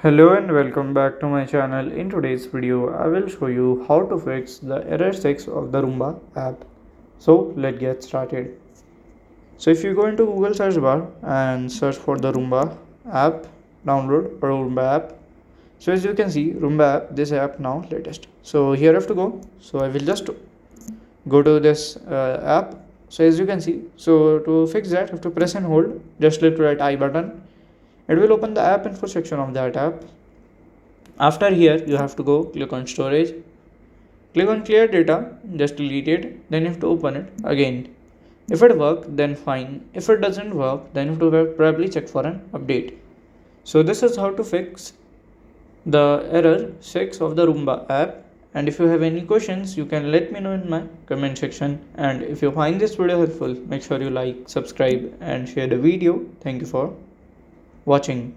Hello and welcome back to my channel. In today's video, I will show you how to fix the error 6 of the Roomba app. So let's get started. So if you go into Google search bar and search for the Roomba app, download or Roomba app. So as you can see, Roomba app, this app now latest. So here I have to go. So I will just go to this app. So as you can see, so to fix that, I have to press and hold just left right I button. It will open the app info section of that app. After here, you have to go click on storage, click on clear data, just delete it, then you have to open it again. If it works, then fine. If it doesn't work, then you have to probably check for an update. So this is how to fix the error 6 of the Roomba app. And if you have any questions, you can let me know in my comment section. And if you find this video helpful, make sure you like, subscribe and share the video. Thank you for watching.